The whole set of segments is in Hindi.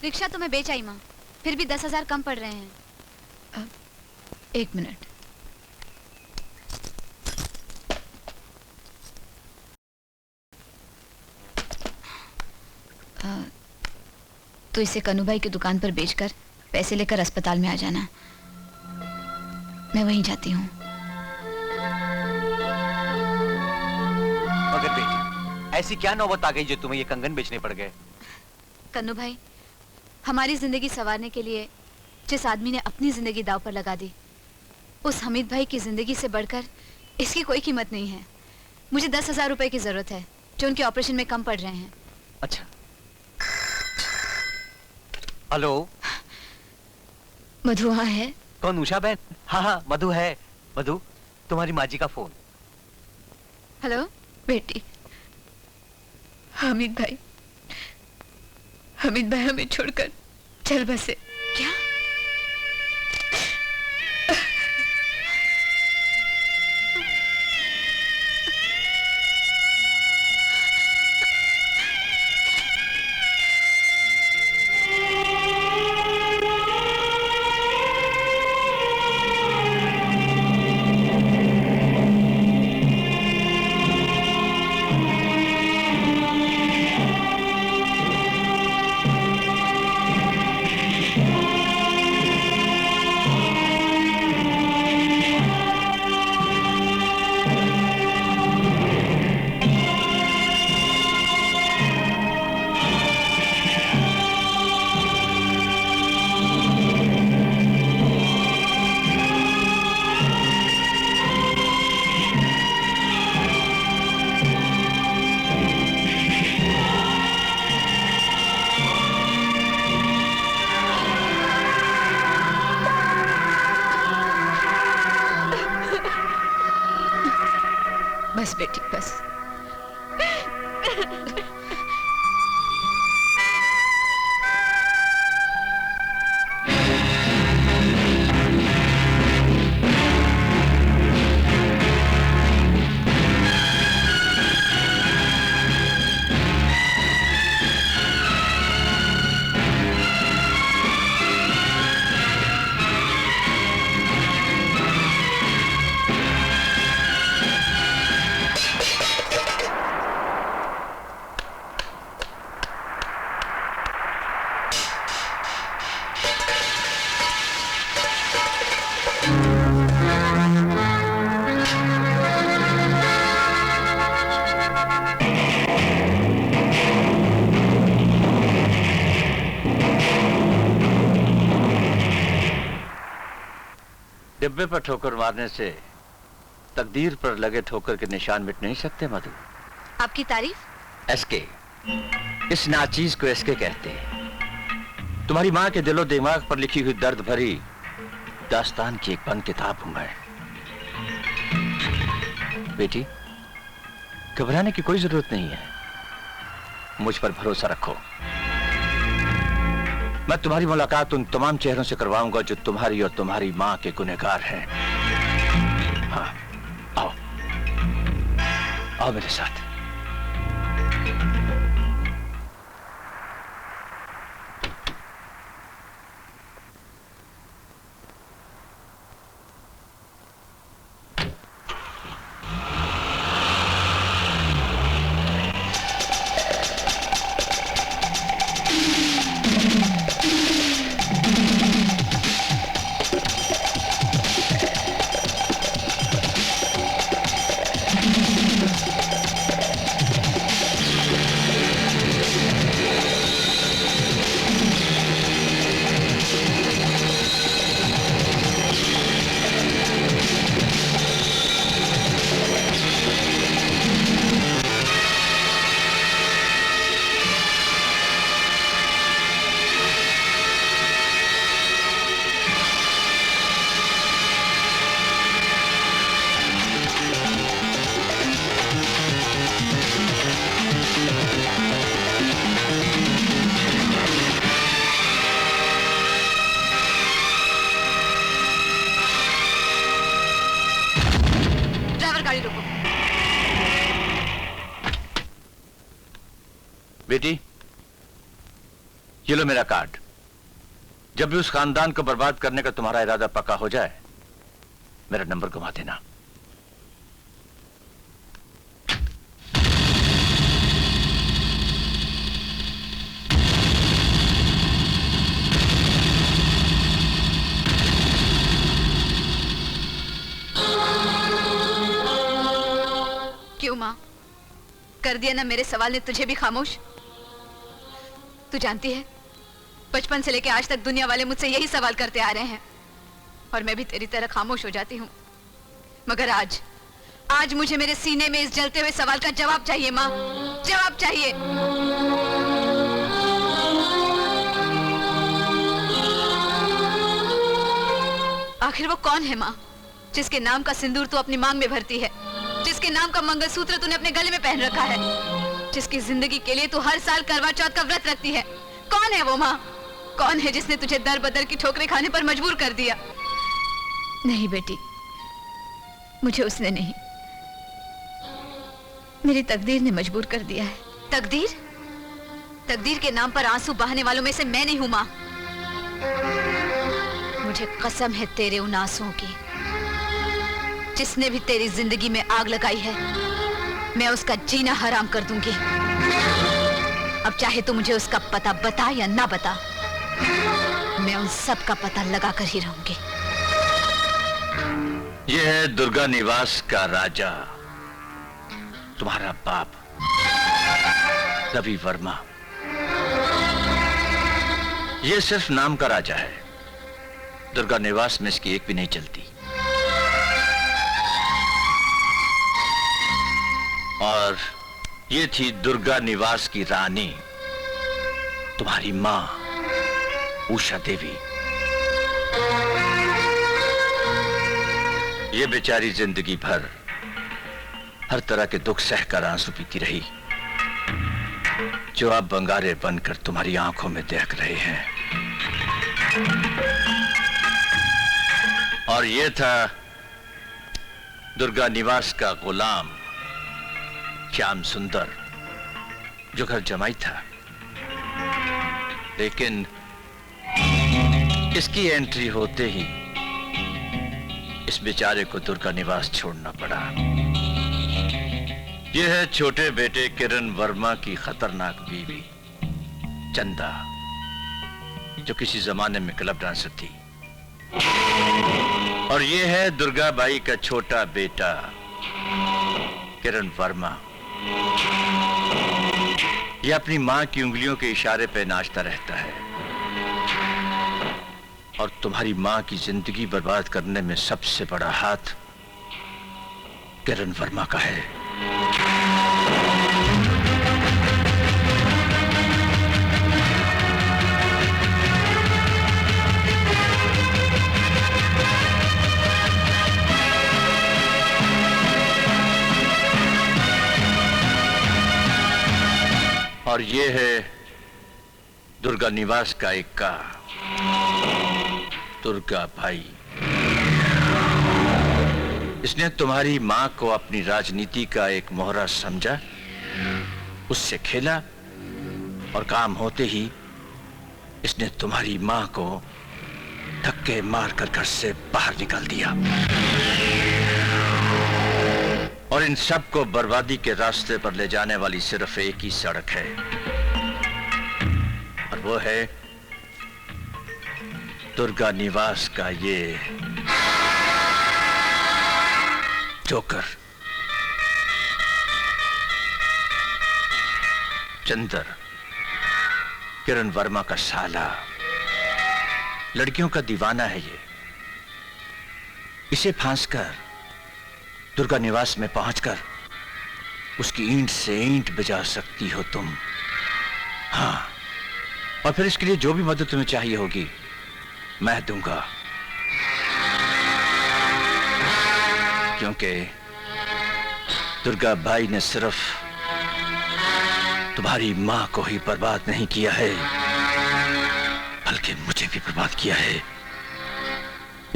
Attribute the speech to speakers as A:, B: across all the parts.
A: रिक्शा तो मैं बेच आई माँ, फिर भी 10,000 कम पड़ रहे हैं।
B: एक मिनट। तो इसे कन्नू भाई की दुकान पर बेचकर पैसे लेकर अस्पताल में आ जाना। मैं वहीं जाती हूँ।
C: मगर बेटी, ऐसी क्या नौबत आ गई जो तुम्हें ये कंगन बेचने पड़ गए?
A: कन्नू भाई, हमारी जिंदगी संवारने के लिए जिस आदमी ने अपनी जिंदगी दांव पर लगा दी, उस हमीद भाई की जिंदगी से बढ़कर इसकी कोई कीमत नहीं है। मुझे 10,000 रुपए की जरूरत है जो उनके ऑपरेशन में कम पड़ रहे हैं।
C: अच्छा। हेलो,
B: मधु वहाँ है?
C: कौन? उषा बहन? हाँ हाँ, मधु है। मधु, तुम्हारी माँ जी का फोन।
A: हेलो
B: बेटी, हमीद भाई हमें छोड़कर चल बसे।
A: क्या?
B: बस बेटी बस।
D: डिब्बे पर ठोकर मारने से तकदीर पर लगे ठोकर के निशान मिट नहीं सकते मधु।
A: आपकी तारीफ?
D: एसके, इस नाचीज को एसके कहते हैं। तुम्हारी माँ के दिलो दिमाग पर लिखी हुई दर्द भरी दास्तान की एक बंद किताब हूं मैं। बेटी, घबराने की कोई जरूरत नहीं है, मुझ पर भरोसा रखो। मैं तुम्हारी मुलाकात उन तमाम चेहरों से करवाऊंगा जो तुम्हारी और तुम्हारी मां के गुनहगार हैं। हाँ, आओ आओ मेरे साथ। बेटी, ये लो मेरा कार्ड। जब भी उस खानदान को बर्बाद करने का तुम्हारा इरादा पक्का हो जाए, मेरा नंबर घुमा देना।
A: क्यों माँ, कर दिया ना मेरे सवाल ने तुझे भी खामोश? तू जानती है, बचपन से लेकर आज तक दुनिया वाले मुझसे यही सवाल करते आ रहे हैं और मैं भी तेरी तरह खामोश हो जाती हूँ। मगर आज मुझे मेरे सीने में इस जलते हुए सवाल का जवाब चाहिए माँ, जवाब चाहिए। आखिर वो कौन है माँ, जिसके नाम का सिंदूर तू अपनी मांग में भरती है, जिसके नाम का मंगलसूत्र तूने अपने गले में पहन रखा है, जिसकी जिंदगी के लिए तू हर साल करवा चौथ का व्रत रखती है? कौन है वो माँ? कौन है जिसने तुझे दर बदर की ठोकरें खाने पर मजबूर कर दिया?
B: नहीं बेटी, मुझे उसने नहीं, मेरी तकदीर ने मजबूर कर दिया है।
A: तकदीर? तकदीर के नाम पर आंसू बहाने वालों में से मैं नहीं हूं माँ। मुझे कसम है तेरे उन आंसुओं की। जिसने भी तेरी जिंदगी में आग लगाई है, मैं उसका जीना हराम कर दूंगी। अब चाहे तो मुझे उसका पता बता या ना बता, मैं उन सब का पता लगा कर ही रहूंगी।
D: यह है दुर्गा निवास का राजा, तुम्हारा बाप रवि वर्मा। यह सिर्फ नाम का राजा है, दुर्गा निवास में इसकी एक भी नहीं चलती। और ये थी दुर्गा निवास की रानी, तुम्हारी मां उषा देवी। ये बेचारी जिंदगी भर हर तरह के दुख सहकर आंसू पीती रही, जो अब बंगारे बनकर तुम्हारी आंखों में दहक रहे हैं। और ये था दुर्गा निवास का गुलाम श्याम सुंदर, जो घर जमाई था। लेकिन इसकी एंट्री होते ही इस बेचारे को दुर्गा निवास छोड़ना पड़ा। यह है छोटे बेटे किरण वर्मा की खतरनाक बीवी चंदा, जो किसी जमाने में क्लब डांसर थी। और यह है दुर्गा बाई का छोटा बेटा किरण वर्मा। यह अपनी मां की उंगलियों के इशारे पे नाचता रहता है और तुम्हारी मां की जिंदगी बर्बाद करने में सबसे बड़ा हाथ किरण वर्मा का है। और ये है दुर्गा निवास का इक्का, दुर्गा भाई। इसने तुम्हारी मां को अपनी राजनीति का एक मोहरा समझा, उससे खेला और काम होते ही इसने तुम्हारी मां को धक्के मारकर घर से बाहर निकाल दिया। और इन सब को बर्बादी के रास्ते पर ले जाने वाली सिर्फ एक ही सड़क है, और वो है दुर्गा निवास का ये जोकर चंदर, किरण वर्मा का साला। लड़कियों का दीवाना है ये। इसे फांसकर दुर्गा निवास में पहुंचकर उसकी ईंट से ईंट बजा सकती हो तुम। हाँ, और फिर इसके लिए जो भी मदद तुम्हें चाहिए होगी मैं दूंगा, क्योंकि दुर्गा बाई ने सिर्फ तुम्हारी मां को ही बर्बाद नहीं किया है, बल्कि मुझे भी बर्बाद किया है।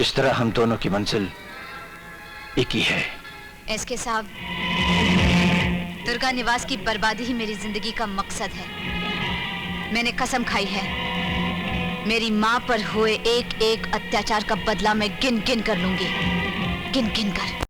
D: इस तरह हम दोनों की मंजिल एक ही है।
A: एसके साहब, दुर्गा निवास की बर्बादी ही मेरी जिंदगी का मकसद है। मैंने कसम खाई है, मेरी माँ पर हुए एक एक अत्याचार का बदला मैं गिन गिन कर लूंगी, गिन गिन कर।